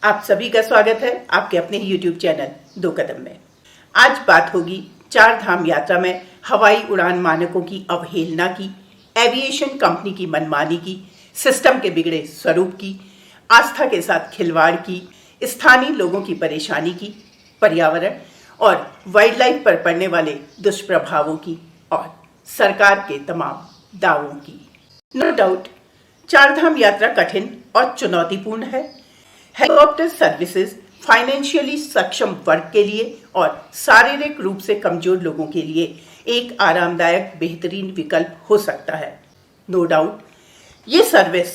आप सभी का स्वागत है आपके अपने ही YouTube चैनल दो कदम में। आज बात होगी चार धाम यात्रा में हवाई उड़ान मानकों की अवहेलना की, एविएशन कंपनी की मनमानी की, सिस्टम के बिगड़े स्वरूप की, आस्था के साथ खिलवाड़ की, स्थानीय लोगों की परेशानी की, पर्यावरण और वाइल्ड लाइफ पर पड़ने वाले दुष्प्रभावों की और सरकार के तमाम दावों की। नो डाउट चार धाम यात्रा कठिन और चुनौतीपूर्ण है। हेलीकॉप्टर सर्विसेज फाइनेंशियली सक्षम वर्ग के लिए और शारीरिक रूप से कमजोर लोगों के लिए एक आरामदायक बेहतरीन विकल्प हो सकता है। नो डाउट ये सर्विस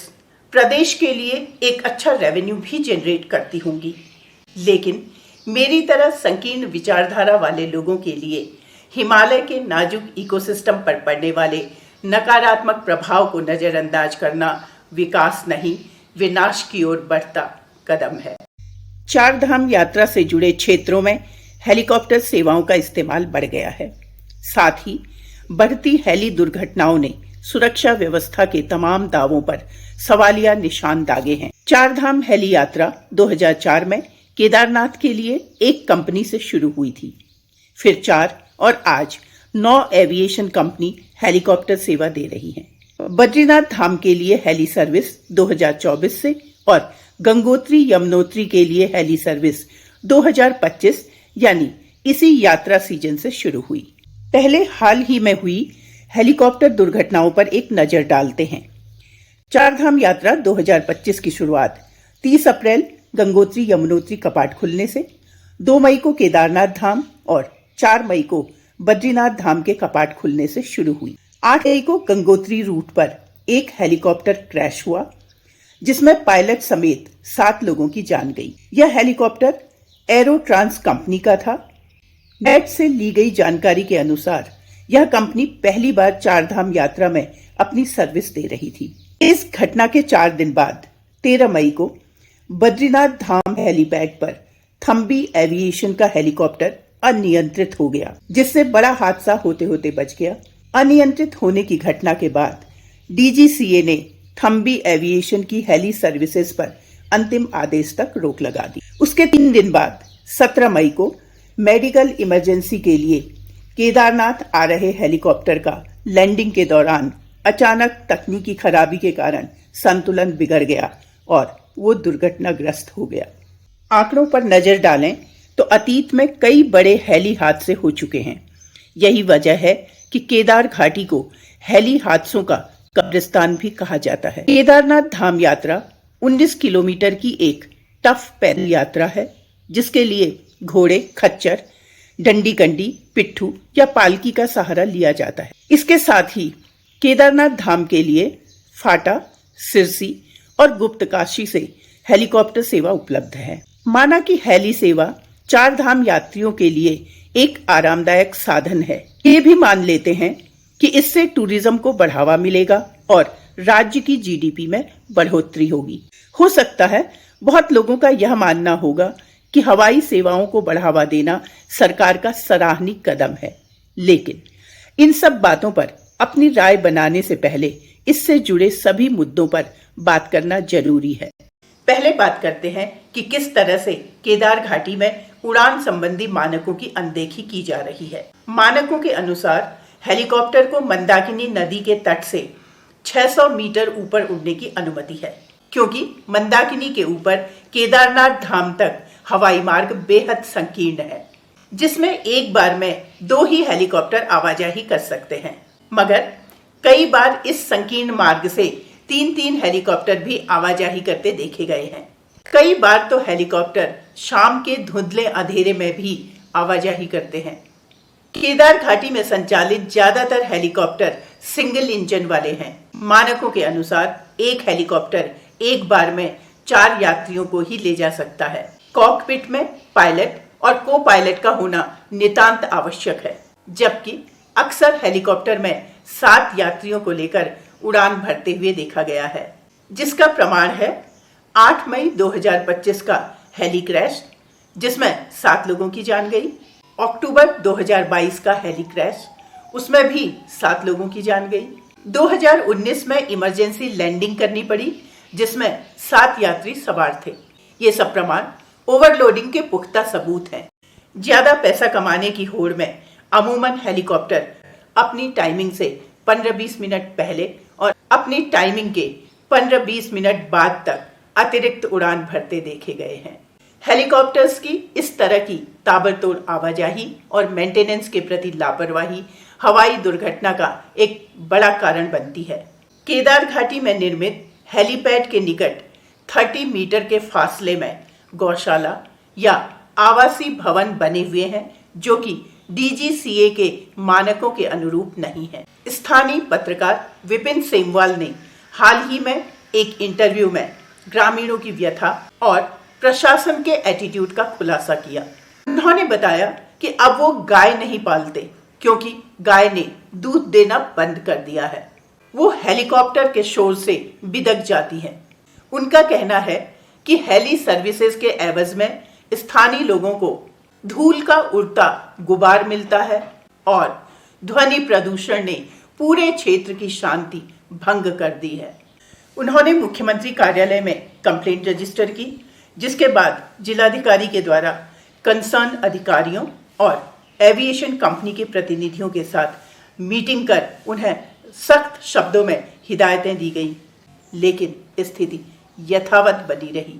प्रदेश के लिए एक अच्छा रेवेन्यू भी जनरेट करती होंगी, लेकिन मेरी तरह संकीर्ण विचारधारा वाले लोगों के लिए हिमालय के नाजुक इकोसिस्टम पर पड़ने वाले नकारात्मक प्रभाव को नजरअंदाज करना विकास नहीं, विनाश की ओर बढ़ता कदम है। चार धाम यात्रा से जुड़े क्षेत्रों में हेलीकॉप्टर सेवाओं का इस्तेमाल बढ़ गया है। साथ ही बढ़ती हेली दुर्घटनाओं ने सुरक्षा व्यवस्था के तमाम दावों पर सवालिया निशान दागे हैं। चार धाम हेली यात्रा 2004 में केदारनाथ के लिए एक कंपनी से शुरू हुई थी। फिर 4 और आज 9 एविएशन कंपनी हेलीकॉप्टर सेवा दे रही हैं। बद्रीनाथ धाम के लिए हेली सर्विस 2024 से और गंगोत्री यमुनोत्री के लिए हेली सर्विस 2025 यानी इसी यात्रा सीजन से शुरू हुई। पहले हाल ही में हुई हेलीकॉप्टर दुर्घटनाओं पर एक नजर डालते हैं। चार धाम यात्रा 2025 की शुरुआत 30 अप्रैल गंगोत्री यमुनोत्री कपाट खुलने से, 2 मई को केदारनाथ धाम और 4 मई को बद्रीनाथ धाम के कपाट खुलने से शुरू हुई। 8 मई को गंगोत्री रूट पर एक हेलीकॉप्टर क्रैश हुआ, जिसमें पायलट समेत 7 लोगों की जान गई। यह हेलीकॉप्टर एरो ट्रांस कंपनी का था। नेट से ली गई जानकारी के अनुसार यह कंपनी पहली बार चार धाम यात्रा में अपनी सर्विस दे रही थी। इस घटना के 4 दिन बाद 13 मई को बद्रीनाथ धाम हेलीपैड पर थम्बी एविएशन का हेलीकॉप्टर अनियंत्रित हो गया, जिससे बड़ा हादसा होते होते बच गया। अनियंत्रित होने की घटना के बाद डीजीसीए ने थम्बी एविएशन की हेली सर्विसेज पर अंतिम आदेश तक रोक लगा दी। उसके 3 दिन बाद 17 मई को मेडिकल इमरजेंसी के लिए केदारनाथ आ रहे हेलीकॉप्टर का लैंडिंग के दौरान अचानक तकनीकी खराबी के कारण संतुलन बिगड़ गया और वो दुर्घटनाग्रस्त हो गया। आंकड़ों पर नजर डालें तो अतीत में कई बड़े हेली हादसे हो चुके हैं। यही वजह है कि केदार घाटी को हेली हादसों का कब्रिस्तान भी कहा जाता है। केदारनाथ धाम यात्रा 19 किलोमीटर की एक टफ पैदल यात्रा है, जिसके लिए घोड़े, खच्चर, डंडी कंडी, पिट्ठू या पालकी का सहारा लिया जाता है। इसके साथ ही केदारनाथ धाम के लिए फाटा, सिरसी और गुप्तकाशी से हेलीकॉप्टर सेवा उपलब्ध है। माना कि हेली सेवा चार धाम यात्रियों के लिए एक आरामदायक साधन है। ये भी मान लेते हैं कि इससे टूरिज्म को बढ़ावा मिलेगा और राज्य की जीडीपी में बढ़ोतरी होगी। हो सकता है बहुत लोगों का यह मानना होगा कि हवाई सेवाओं को बढ़ावा देना सरकार का सराहनीय कदम है, लेकिन इन सब बातों पर अपनी राय बनाने से पहले इससे जुड़े सभी मुद्दों पर बात करना जरूरी है। पहले बात करते हैं कि किस तरह से केदार घाटी में उड़ान संबंधी मानकों की अनदेखी की जा रही है। मानकों के अनुसार हेलीकॉप्टर को मंदाकिनी नदी के तट से 600 मीटर ऊपर उड़ने की अनुमति है, क्योंकि मंदाकिनी के ऊपर केदारनाथ धाम तक हवाई मार्ग बेहद संकीर्ण है, जिसमें एक बार में 2 ही हेलीकॉप्टर आवाजाही कर सकते हैं। मगर कई बार इस संकीर्ण मार्ग से 3-3 हेलीकॉप्टर भी आवाजाही करते देखे गए हैं। कई बार तो हेलीकॉप्टर शाम के धुंधले अंधेरे में भी आवाजाही करते हैं। केदार घाटी में संचालित ज्यादातर हेलीकॉप्टर सिंगल इंजन वाले हैं। मानकों के अनुसार एक हेलीकॉप्टर एक बार में 4 यात्रियों को ही ले जा सकता है। कॉकपिट में पायलट और को पायलट का होना नितांत आवश्यक है, जबकि अक्सर हेलीकॉप्टर में 7 यात्रियों को लेकर उड़ान भरते हुए देखा गया है, जिसका प्रमाण है 8 मई 2025 का हेली क्रैश, जिसमें 7 लोगों की जान गई। अक्टूबर 2022 का हेली क्रैश, उसमें भी 7 लोगों की जान गई। 2019 में इमरजेंसी लैंडिंग करनी पड़ी, जिसमें 7 यात्री सवार थे। ये सब प्रमाण ओवरलोडिंग के पुख्ता सबूत हैं। ज्यादा पैसा कमाने की होड़ में अमूमन हेलीकॉप्टर अपनी टाइमिंग से 15-20 मिनट पहले और अपनी टाइमिंग के 15-20 मिनट बाद तक अतिरिक्त उड़ान भरते देखे गए हैं। हेलीकॉप्टर्स की इस तरह की ताबड़तोड़ आवाजाही और मेंटेनेंस के प्रति लापरवाही हवाई दुर्घटना का एक बड़ा कारण बनती है। केदार घाटी में निर्मित हेलीपैड के निकट 30 मीटर के फासले में गौशाला या आवासीय भवन बने हुए हैं जो कि DGCA के मानकों के अनुरूप नहीं है। स्थानीय पत्रकार विपिन सेमवाल ने हाल ही में एक इंटरव्यू में ग्रामीणों की व्यथा और प्रशासन के एटीट्यूड का खुलासा किया। उन्होंने बताया कि अब वो गाय नहीं पालते क्योंकि गाय ने दूध देना बंद कर दिया है। वो हेलीकॉप्टर के शोर से बिदक जाती हैं। उनका कहना है कि हेली सर्विसेज के एवज में स्थानीय लोगों को धूल का उड़ता गुबार मिलता है और ध्वनि प्रदूषण ने पूरे क्षेत्र की शांति भंग कर दी है। उन्होंने मुख्यमंत्री कार्यालय में कंप्लेंट रजिस्टर की, जिसके बाद जिलाधिकारी के द्वारा कंसर्न अधिकारियों और एविएशन कंपनी के प्रतिनिधियों के साथ मीटिंग कर उन्हें सख्त शब्दों में हिदायतें दी गई, लेकिन स्थिति यथावत बनी रही।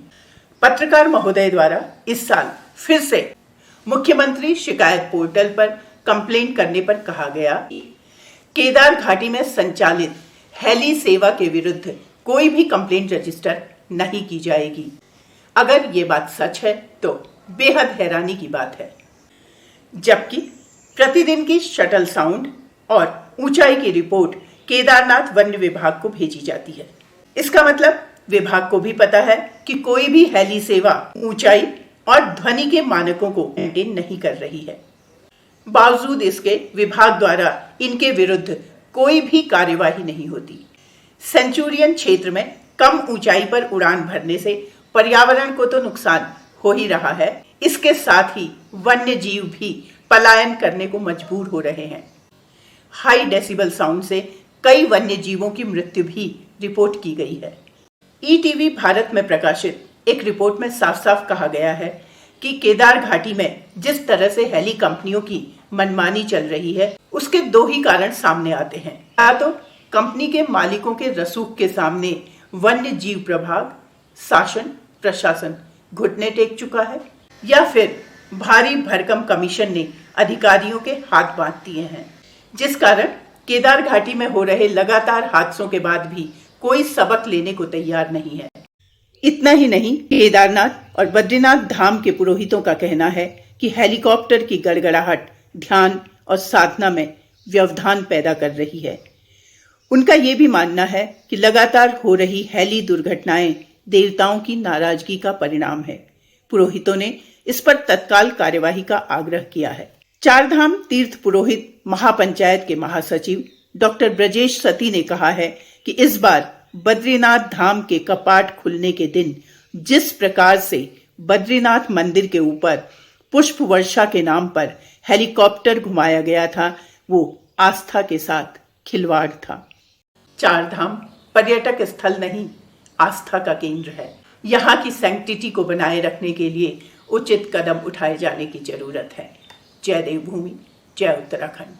पत्रकार महोदय द्वारा इस साल फिर से मुख्यमंत्री शिकायत पोर्टल पर कंप्लेंट करने पर कहा गया कि केदार घाटी में संचालित हेली सेवा के विरुद्ध कोई भी कंप्लेंट रजिस्टर नहीं की जाएगी। अगर ये बात सच है तो बेहद हैरानी की बात है, जबकि प्रतिदिन की शटल साउंड और ऊंचाई की रिपोर्ट केदारनाथ वन्य विभाग को भेजी जाती है। इसका मतलब विभाग को भी पता है कि कोई भी हेली सेवा ऊंचाई और ध्वनि के मानकों को मेंटेन नहीं कर रही है। बावजूद इसके विभाग द्वारा इनके विरुद्ध कोई भी कार्यवाही नहीं होती। सेंचुरियन क्षेत्र में कम ऊंचाई पर उड़ान भरने से पर्यावरण को तो नुकसान हो ही रहा है, इसके साथ ही वन्य जीव भी पलायन करने को मजबूर हो रहे हैं। हाई डेसिबल साउंड से कई वन्य जीवों की मृत्यु भी रिपोर्ट की गई है। ईटीवी भारत में प्रकाशित एक रिपोर्ट में साफ साफ कहा गया है कि केदार घाटी में जिस तरह से हेली कंपनियों की मनमानी चल रही है, उसके दो ही कारण सामने आते हैं। या तो कंपनी के मालिकों के रसूख के सामने वन्य जीव प्रभाग, शासन, प्रशासन घुटने टेक चुका है, या फिर भारी भरकम कमीशन ने अधिकारियों के हाथ बांध दिए हैं, जिस कारण केदार घाटी में हो रहे लगातार हादसों के बाद भी कोई सबक लेने को तैयार नहीं है। इतना ही नहीं, केदारनाथ और बद्रीनाथ धाम के पुरोहितों का कहना है कि हेलीकॉप्टर की गड़गड़ाहट ध्यान और साधना में व्यवधान पैदा कर रही है। उनका ये भी मानना है कि लगातार हो रही हेली दुर्घटनाएं देवताओं की नाराजगी का परिणाम है। पुरोहितों ने इस पर तत्काल कार्यवाही का आग्रह किया है। चारधाम तीर्थ पुरोहित महापंचायत के महासचिव डॉक्टर ब्रजेश सती ने कहा है कि इस बार बद्रीनाथ धाम के कपाट खुलने के दिन जिस प्रकार से बद्रीनाथ मंदिर के ऊपर पुष्प वर्षा के नाम पर हेलीकॉप्टर घुमाया गया था, वो आस्था के साथ खिलवाड़ था। चारधाम पर्यटक स्थल नहीं, आस्था का केंद्र है। यहाँ की सैंक्टिटी को बनाए रखने के लिए उचित कदम उठाए जाने की जरूरत है। जय देवभूमि, जय उत्तराखंड।